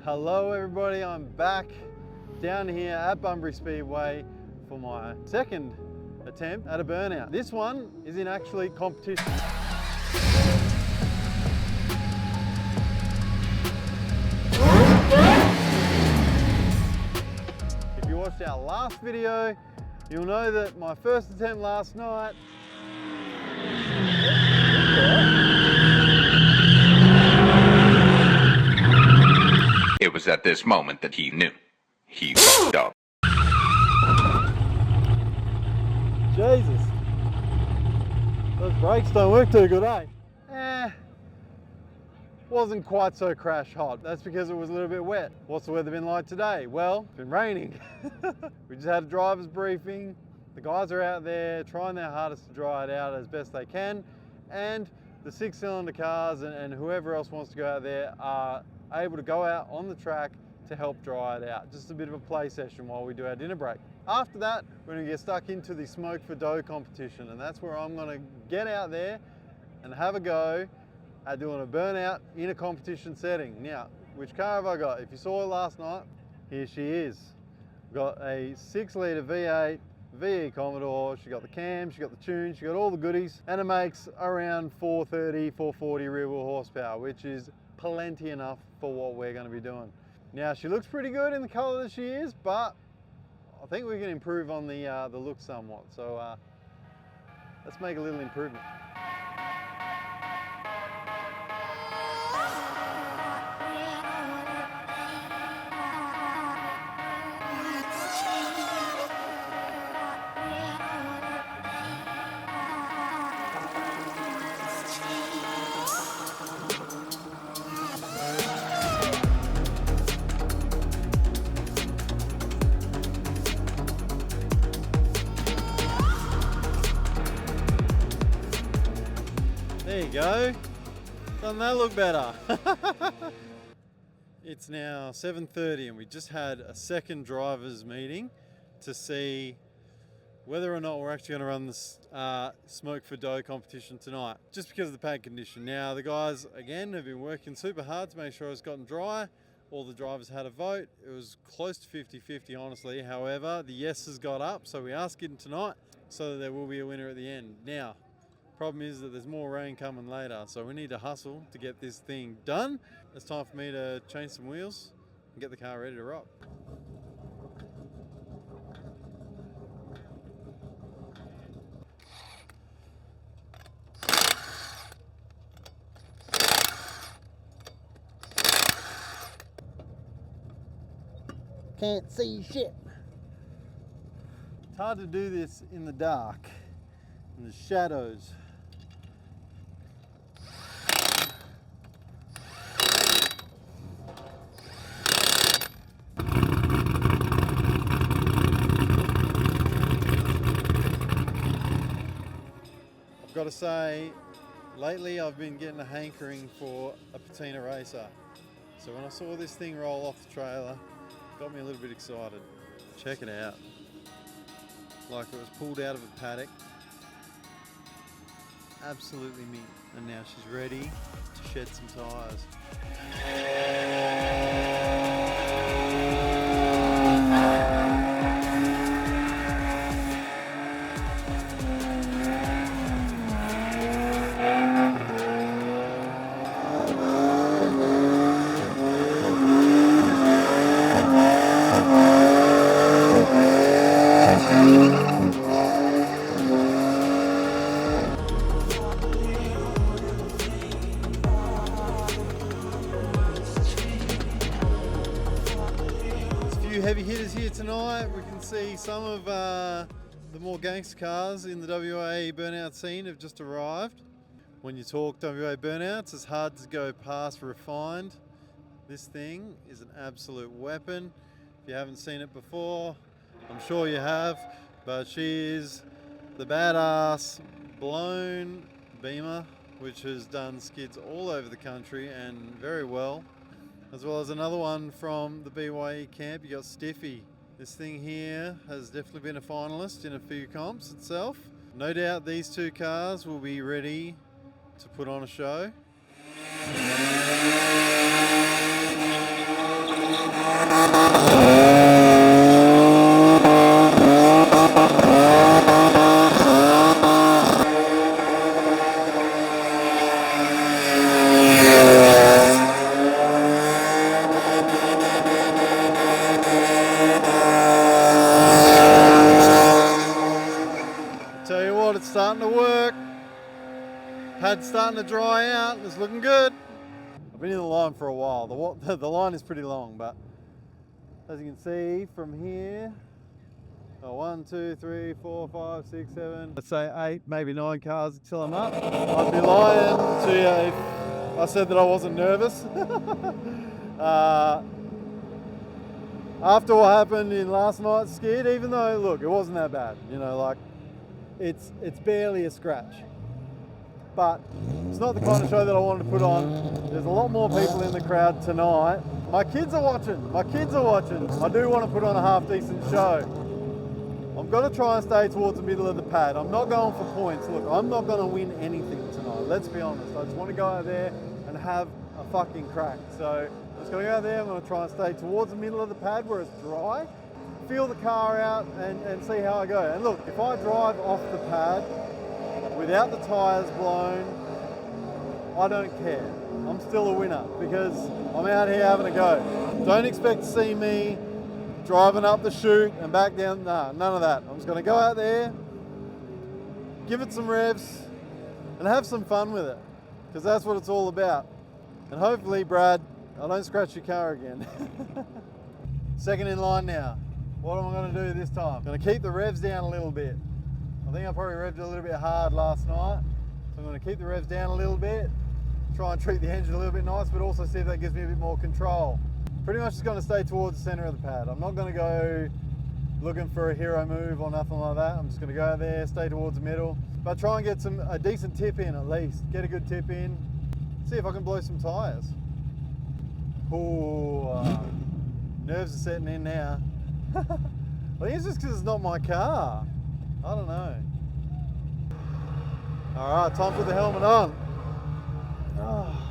Hello everybody, I'm back down here at Bunbury Speedway for my second attempt at a burnout. This one is in actually competition. If you watched our last video, you'll know that my first attempt last night It was at this moment that he knew. He fucked up. Jesus, those brakes don't work too good, eh? Wasn't quite so crash hot. That's because it was a little bit wet. What's the weather been like today? Well, it's been raining. We just had a driver's briefing. The guys are out there trying their hardest to dry it out as best they can. And the 6-cylinder cars and whoever else wants to go out there are able to go out on the track to help dry it out. Just a bit of a play session while we do our dinner break. After that, we're gonna get stuck into the smoke for dough competition, and that's where I'm gonna get out there and have a go at doing a burnout in a competition setting. Now, which car have I got? If you saw her last night, here she is. Got a 6-litre V8 VE Commodore. She got the cam, she got the tune, she got all the goodies, and it makes around 430, 440 rear wheel horsepower, which is plenty enough for what we're going to be doing. Now, she looks pretty good in the colour that she is, but I think we can improve on the look somewhat. So let's make a little improvement. There you go. Doesn't that look better? It's now 7:30 and we just had a second drivers meeting to see whether or not we're actually going to run this smoke for dough competition tonight, just because of the pad condition. Now, the guys, again, have been working super hard to make sure it's gotten dry. All the drivers had a vote. It was close to 50-50, honestly. However, the yeses got up, so we are skidding tonight, so that there will be a winner at the end. Now, problem is that there's more rain coming later, so we need to hustle to get this thing done. It's time for me to change some wheels and get the car ready to rock. Can't see shit. It's hard to do this in the dark, in the shadows. I've got to say, lately I've been getting a hankering for a patina racer. So when I saw this thing roll off the trailer, it got me a little bit excited. Check it out. Like it was pulled out of a paddock. Absolutely mint. And now she's ready to shed some tyres. Heavy hitters here tonight. We can see some of the more gangster cars in the WA burnout scene have just arrived. When you talk WA burnouts, it's hard to go past refined. This thing is an absolute weapon. If you haven't seen it before, I'm sure you have, but she is the badass blown Beamer, which has done skids all over the country and very well. As well as another one from the BYE camp, you got Stiffy. This thing here has definitely been a finalist in a few comps itself. No doubt these two cars will be ready to put on a show. Pad's starting to dry out. It's looking good. I've been in the line for a while. The line is pretty long, but as you can see from here, 1, 2, 3, 4, 5, 6, 7, let's say 8, maybe 9 cars until I'm up. I'd be lying to you if I said that I wasn't nervous. After what happened in last night's skid, even though, look, it wasn't that bad, you know, like, it's barely a scratch. But it's not the kind of show that I wanted to put on. There's a lot more people in the crowd tonight. My kids are watching. I do want to put on a half decent show. I'm going to try and stay towards the middle of the pad. I'm not going for points. Look, I'm not going to win anything tonight. Let's be honest. I just want to go out there and have a fucking crack. So I'm just going to go out there. I'm going to try and stay towards the middle of the pad where it's dry. Feel the car out and see how I go. And look, if I drive off the pad without the tyres blown, I don't care. I'm still a winner because I'm out here having a go. Don't expect to see me driving up the chute and back down. Nah, none of that. I'm just going to go out there, give it some revs, and have some fun with it because that's what it's all about. And hopefully, Brad, I don't scratch your car again. Second in line now. What am I going to do this time? I'm going to keep the revs down a little bit. I think I probably revved it a little bit hard last night. So I'm going to keep the revs down a little bit, try and treat the engine a little bit nice, but also see if that gives me a bit more control. Pretty much just going to stay towards the center of the pad. I'm not going to go looking for a hero move or nothing like that. I'm just going to go out there, stay towards the middle, but try and get a decent tip in at least. Get a good tip in, see if I can blow some tyres. Ooh, nerves are setting in now. I think it's just because it's not my car. I don't know. All right, time to put the helmet on. Oh.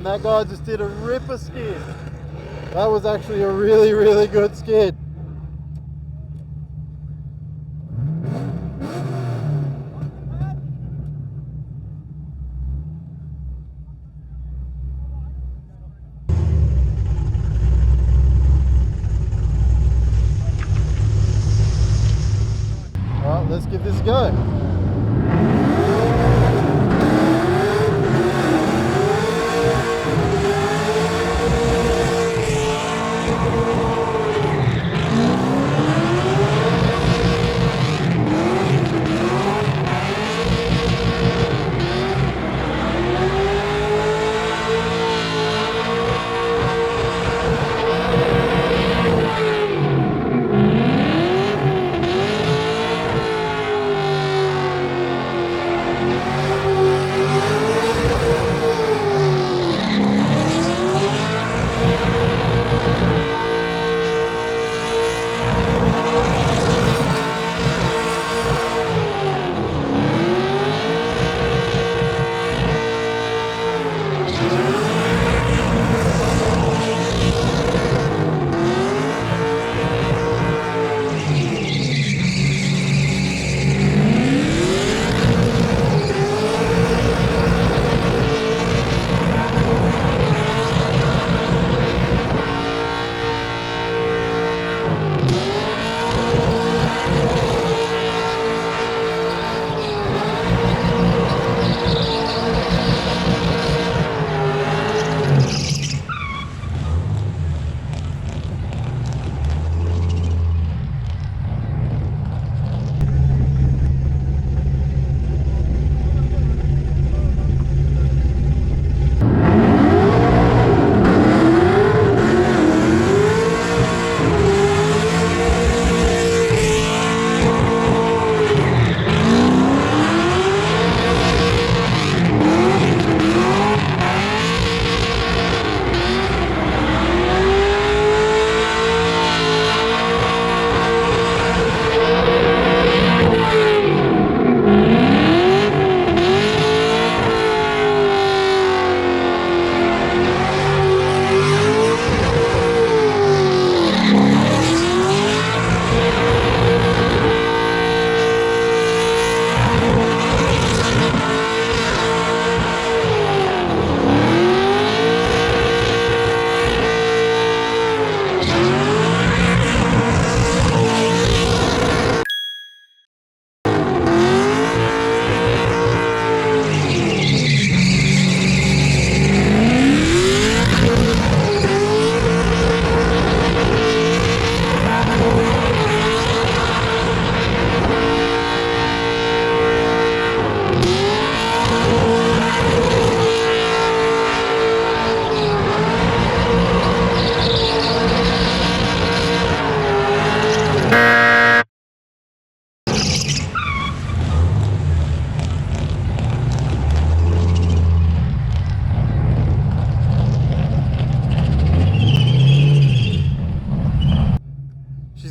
That guy just did a ripper skid. That was actually a really, really good skid. All right, let's give this a go.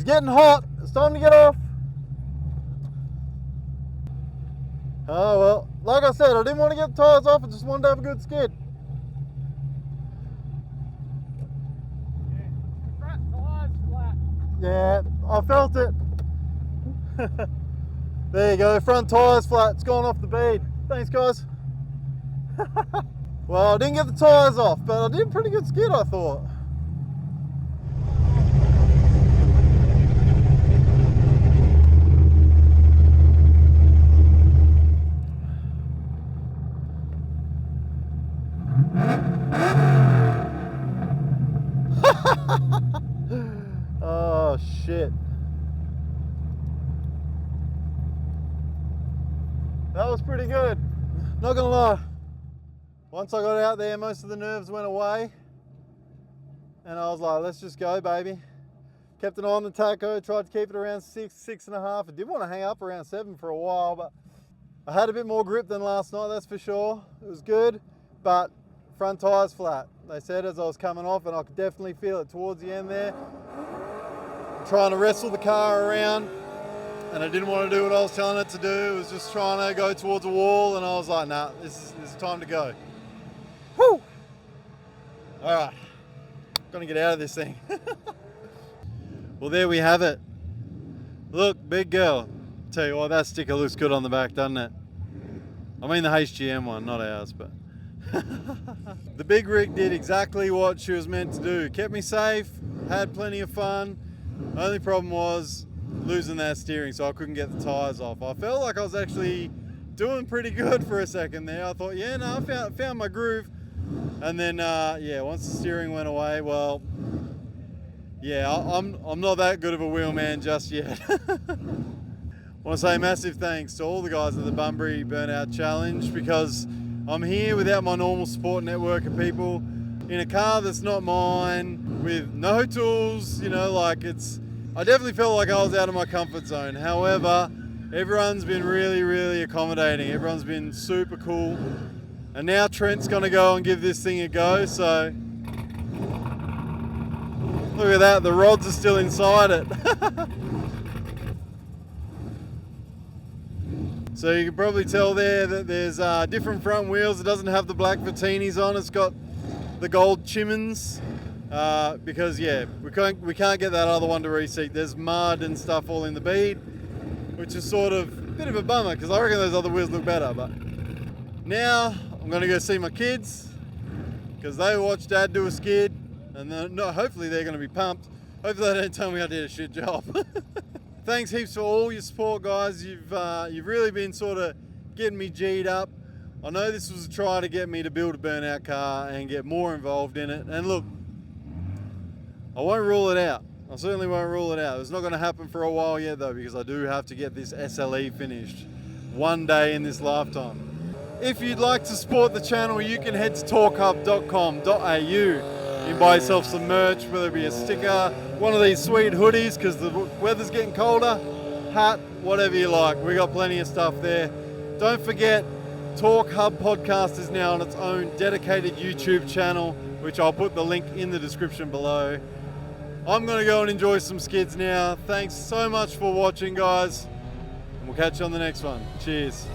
getting hot. It's time to get off. Oh well, like I said, I didn't want to get the tyres off. I just wanted to have a good skid. Yeah, I felt it. There you go, front tyre's flat. It's gone off the bead. Thanks, guys. Well, I didn't get the tyres off, but I did a pretty good skid, I thought. Oh, shit. That was pretty good. Not gonna lie. Once I got out there, most of the nerves went away. And I was like, let's just go, baby. Kept an eye on the tacho, tried to keep it around 6.5. I did want to hang up around 7 for a while, but I had a bit more grip than last night, that's for sure. It was good, but front tyre's flat. They said as I was coming off, and I could definitely feel it towards the end there. Trying to wrestle the car around, and I didn't want to do what I was telling it to do. It was just trying to go towards a wall, and I was like, nah, this is time to go. Whew! All right, gonna get out of this thing. Well, there we have it. Look, big girl. Tell you what, that sticker looks good on the back, doesn't it? I mean the HGM one, not ours, but. The big rig did exactly what she was meant to do. Kept me safe, had plenty of fun. The only problem was losing that steering, so I couldn't get the tyres off. I felt like I was actually doing pretty good for a second there. I thought, yeah, no, I found my groove. And then, yeah, once the steering went away, well, yeah, I'm not that good of a wheelman just yet. I want to say massive thanks to all the guys at the Bunbury Burnout Challenge, because I'm here without my normal support network of people in a car that's not mine, with no tools, you know, like I definitely felt like I was out of my comfort zone. However, everyone's been really, really accommodating. Everyone's been super cool. And now Trent's gonna go and give this thing a go, so look at that, the rods are still inside it. So you can probably tell there that there's different front wheels. It doesn't have the black Vatinis on. It's got the gold Chimins because yeah, we can't get that other one to reseat. There's mud and stuff all in the bead, which is sort of a bit of a bummer because I reckon those other wheels look better. But now I'm gonna go see my kids because they watched Dad do a skid, and then, hopefully they're gonna be pumped. Hopefully they don't tell me I did a shit job. Thanks heaps for all your support, guys. You've really been sort of getting me G'd up. I know this was a try to get me to build a burnout car and get more involved in it. And look, I won't rule it out. I certainly won't rule it out. It's not going to happen for a while yet though, because I do have to get this SLE finished one day in this lifetime. If you'd like to support the channel, you can head to torqhub.com.au. You can buy yourself some merch, whether it be a sticker, one of these sweet hoodies because the weather's getting colder, hat, whatever you like. We got plenty of stuff there. Don't forget, Torqhub podcast is now on its own dedicated YouTube channel, which I'll put the link in the description below. I'm going to go and enjoy some skids now. Thanks so much for watching, guys, and we'll catch you on the next one. Cheers.